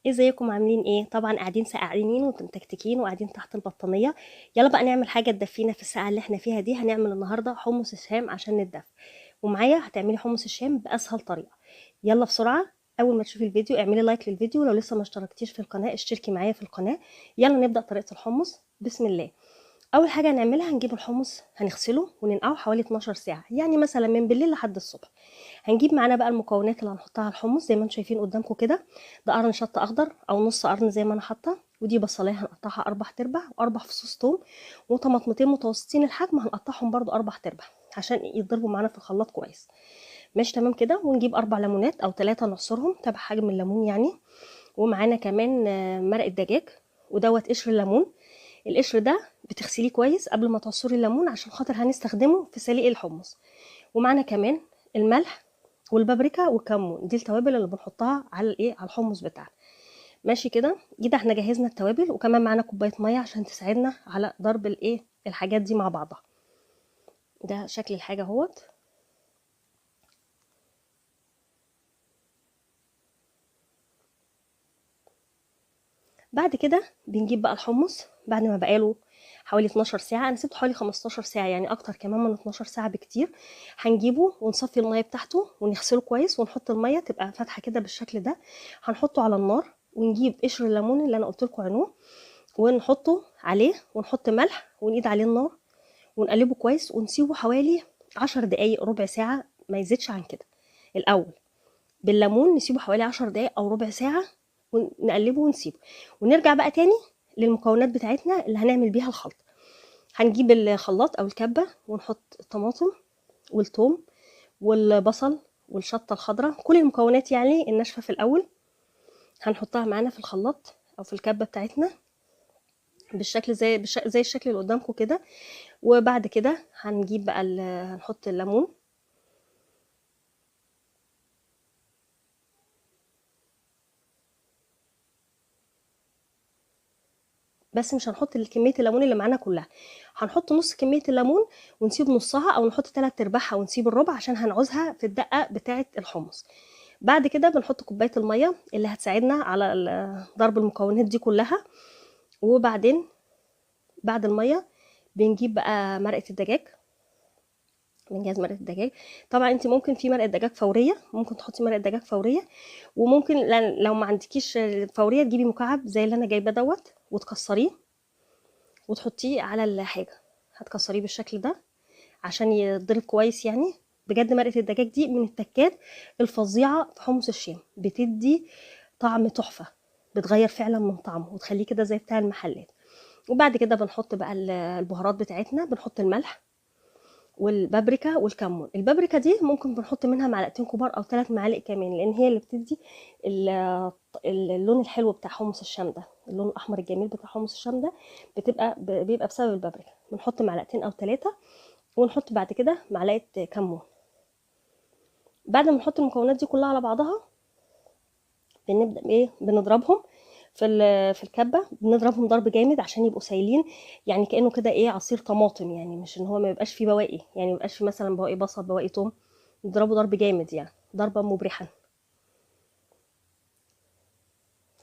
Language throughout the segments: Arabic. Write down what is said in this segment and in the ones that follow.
ازيكم عاملين ايه؟ طبعا قاعدين سقعانين ومتكتكين وقاعدين تحت البطانيه. يلا بقى نعمل حاجه تدفينا في الساعه اللي احنا فيها دي. هنعمل النهارده حمص الشام عشان نتدفى. ومعايا هتعملي حمص الشام باسهل طريقه. يلا بسرعه. اول ما تشوفي الفيديو اعملي لايك للفيديو، ولو لسه ما اشتركتيش في القناه اشتركي معايا في القناه. يلا نبدا طريقه الحمص. بسم الله. اول حاجه هنعملها هنجيب الحمص هنغسله وننقعه حوالي 12 ساعه، يعني مثلا من بالليل لحد الصبح. هنجيب معانا بقى المكونات اللي هنحطها على الحمص زي ما انتم شايفين قدامكم كده. ده قرن شطه اخضر او نص قرن زي ما انا حاطه، ودي بصلايه هنقطعها 4 تربع، واربع فصوص توم، وطماطمتين متوسطين الحجم هنقطعهم برضو 4 تربع عشان يتضربوا معانا في الخلاط كويس. ماشي تمام كده. ونجيب 4 ليمونات او 3 نعصرهم تبع حجم الليمون يعني. ومعانا كمان مرق الدجاج، ودوت قشر الليمون. القشر ده بتغسليه كويس قبل ما تعصري الليمون عشان خاطر هنستخدمه في سليق الحمص. ومعانا كمان الملح والبابريكا والكمون، دي التوابل اللي بنحطها على على الحمص بتاعنا. ماشي كده احنا جهزنا التوابل، وكمان معانا كوبايه ميه عشان تساعدنا على ضرب الحاجات دي مع بعضها. ده شكل الحاجه اهوت. بعد كده بنجيب بقى الحمص بعد ما بقاله حوالي 12 ساعة، أنا سيبته حوالي 15 ساعة، يعني أكتر كمان من 12 ساعة بكتير. هنجيبه ونصفي المية بتاعته ونغسله كويس، ونحط المية تبقى فاتحة كده بالشكل ده. هنحطه على النار، ونجيب قشر الليمون اللي أنا قلت لكم عينوه ونحطه عليه، ونحط ملح ونقيد عليه النار، ونقلبه كويس ونسيبه حوالي 10 دقايق ربع ساعة، ما يزيدش عن كده. الأول بالليمون نسيبه حوالي 10 دقايق أو ربع ساعة، ونقلبه ونسيبه. ونرجع بقى تاني للمكونات بتاعتنا اللي هنعمل بيها الخلطة. هنجيب الخلاط أو الكبة ونحط الطماطم والثوم والبصل والشطة الخضراء، كل المكونات يعني الناشفة في الأول هنحطها معانا في الخلاط أو في الكبة بتاعتنا بالشكل زي الشكل اللي قدامكم كده. وبعد كده هنجيب بقى هنحط الليمون، بس مش هنحط كمية الليمون اللي معانا كلها، هنحط نص كمية الليمون ونسيب نصها، او نحط 3 ارباعها ونسيب الربع عشان هنعوزها في الدقة بتاعة الحمص. بعد كده بنحط كوباية المية اللي هتساعدنا على ضرب المكونات دي كلها. وبعدين بعد المية بنجيب بقى مرقة الدجاج. بنجهز مرقة الدجاج. طبعا انت ممكن في مرقة دجاج فورية، ممكن تحطي مرقة دجاج فورية، وممكن لو ما عندكيش فورية تجيبي مكعب زي اللي انا جايباه دوت وتكسريه وتحطيه على الحاجة. هتكسريه بالشكل ده عشان يتضرب كويس يعني. بجد مرقة الدجاج دي من التكات الفظيعة في حمص الشام، بتدي طعم تحفة، بتغير فعلا من طعمه وتخليه كده زي بتاع المحلات. وبعد كده بنحط بقى البهارات بتاعتنا، بنحط الملح والبابريكا والكمون. البابريكا دي ممكن بنحط منها معلقتين كبار او 3 معالق كمان، لان هي اللي بتدي اللون الحلو بتاع حمص الشام ده، اللون الاحمر الجميل بتاع حمص الشام ده بيبقى بسبب البابريكا. بنحط معلقتين او 3، ونحط بعد كده معلقه كمون. بعد ما نحط المكونات دي كلها على بعضها بنبدا بنضربهم في الكبه، بنضربهم ضرب جامد عشان يبقوا سايلين، يعني كانه كده عصير طماطم، يعني مش ان هو ما يبقاش فيه بواقي، يعني ما يبقاش فيه مثلا بواقي بصل بواقي توم. نضربه ضرب جامد يعني ضربه مبرحه.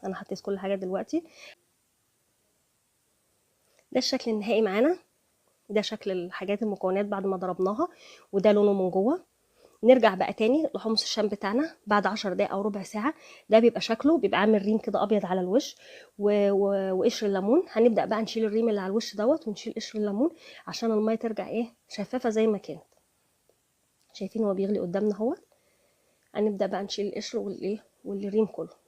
انا حطيت كل حاجه دلوقتي. ده الشكل النهائي معانا. ده شكل الحاجات المكونات بعد ما ضربناها، وده لونه من جوه. نرجع بقى تاني لحمص الشام بتاعنا بعد 10 دقايق او ربع ساعه. ده بيبقى شكله بيبقى عامل ريم كده ابيض على الوش وقشر الليمون. هنبدا بقى نشيل الريم اللي على الوش دوت ونشيل قشر الليمون عشان الميه ترجع شفافه زي ما كانت. شايفين هو بيغلي قدامنا اهو. هنبدا بقى نشيل القشر والريم كله.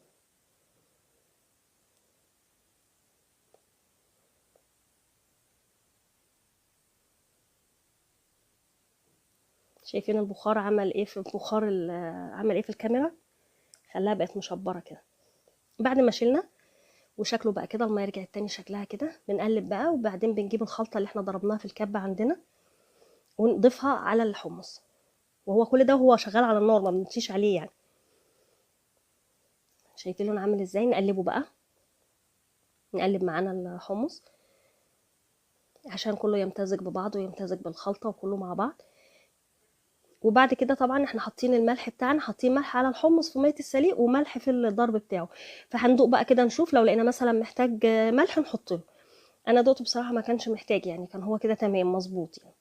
شايفين البخار عمل ايه في البخار عمل ايه في الكاميرا، خلاها بقت مشبره كده. بعد ما شلنا وشكله بقى كده، الميه رجعت تاني شكلها كده، بنقلب بقى. وبعدين بنجيب الخلطه اللي احنا ضربناها في الكبه عندنا ونضيفها على الحمص، وهو كل ده وهو شغال على النار، ما بنطفيش عليه يعني. شايفين لونه عامل ازاي. نقلبه بقى، نقلب معانا الحمص عشان كله يمتزج ببعضه ويمتزج بالخلطه وكله مع بعض. وبعد كده طبعا احنا حاطين الملح بتاعنا، حاطين ملح على الحمص في ميه السليق وملح في الضرب بتاعه، فهندوق بقى كده نشوف لو لقينا مثلا محتاج ملح نحط له. انا دقته بصراحه ما كانش محتاج يعني، كان هو كده تمام مظبوط يعني.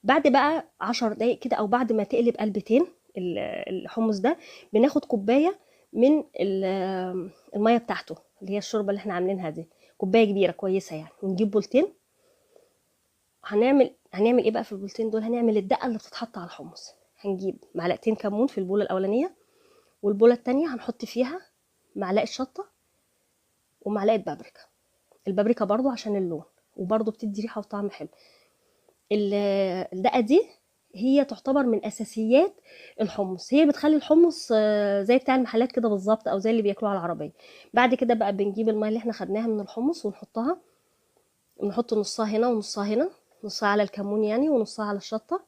بعد بقى 10 دقايق كده او بعد ما تقلب قلبتين الحمص ده، بناخد كوبايه من الميه بتاعته اللي هي الشوربه اللي احنا عاملينها دي، كوبايه كبيره كويسه يعني، ونجيب بولتين. هنعمل ايه بقى في البولتين دول؟ هنعمل الدقه اللي بتتحط على الحمص. هنجيب معلقتين كمون في البوله الاولانيه، والبوله التانية هنحط فيها معلقه شطه ومعلقه بابريكا. البابريكا برضو عشان اللون، وبرضو بتدي ريحه وطعم حلو. ال- الدقه دي هي تعتبر من اساسيات الحمص، هي بتخلي الحمص زي بتاع المحلات كده بالظبط، او زي اللي بياكلوه على العربيه. بعد كده بقى بنجيب الميه اللي احنا خدناها من الحمص ونحطها، ونحط نصها هنا ونصها هنا، نصها على الكمون يعني ونصها على الشطه،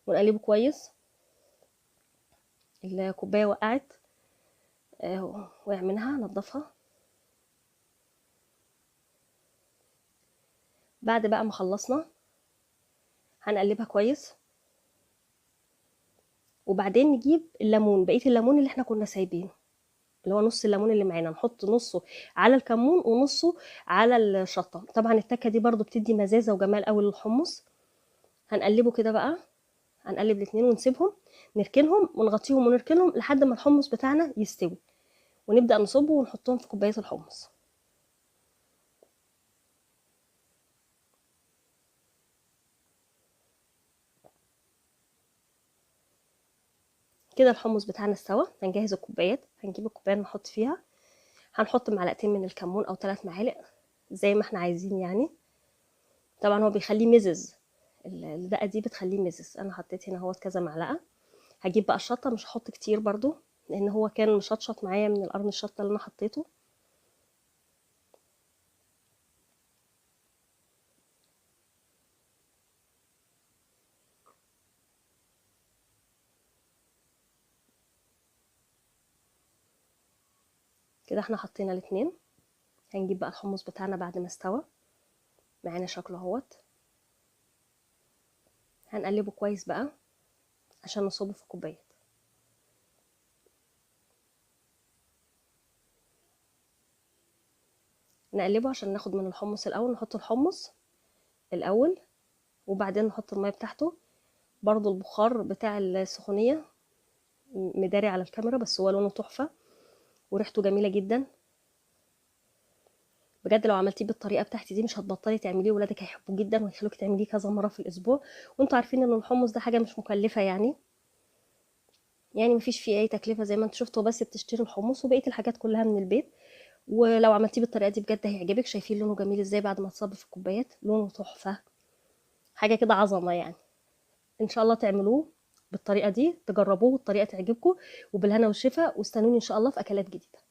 ونقلبه كويس. الكوبايه وقعت، وقع منها نضفها. بعد بقى ما خلصنا هنقلبها كويس، وبعدين نجيب الليمون، بقيه الليمون اللي احنا كنا سايبينه، اللي هو نص الليمون اللي معانا، نحط نصه على الكمون ونصه على الشطه. طبعا التكه دي برضو بتدي مزازه وجمال قوي للحمص. هنقلبه كده بقى، هنقلب الاتنين ونسيبهم، نركنهم ونغطيهم ونركنهم لحد ما الحمص بتاعنا يستوي، ونبدا نصبه ونحطهم في كوبايه الحمص. كده الحمص بتاعنا استوى. هنجهز الكوبايات، هنجيب الكوبايه نحط فيها، هنحط معلقتين من الكمون او 3 معالق زي ما احنا عايزين يعني. طبعا هو بيخليه مزز، الدقه دي بتخليه مزز. انا حطيت هنا اهوت كذا معلقه. هجيب بقى الشطه، مش هحط كتير برضو لان هو كان مشطشط معايا من القرن الشطه اللي انا حطيته. كده احنا حطينا الاتنين. هنجيب بقى الحمص بتاعنا بعد ما استوى معانا شكله اهوت، هنقلبه كويس بقى عشان نصبه في كوبايات. نقلبه عشان ناخد من الحمص الاول، نحط الحمص الاول وبعدين نحط الميه بتاعته. برضو البخار بتاع السخونيه مداري على الكاميرا، بس هو لونه تحفه وريحته جميله جدا بجد. لو عملتيه بالطريقه بتاعتي دي مش هتبطلي تعمليه، ولادك هيحبوه جدا وهيخلوكي تعمليه كذا مره في الاسبوع. وانتوا عارفين ان الحمص ده حاجه مش مكلفه يعني مفيش فيه اي تكلفه، زي ما انتوا شفتوا، بس بتشتري الحمص وبقيه الحاجات كلها من البيت. ولو عملتيه بالطريقه دي بجد هيعجبك. شايفين لونه جميل ازاي بعد ما اتصب في الكوبايات؟ لونه تحفه، حاجه كده عظمه يعني. ان شاء الله تعملوه بالطريقه دي، تجربوه والطريقه تعجبكم، وبالهنا والشفا، واستنوني ان شاء الله في اكلات جديده.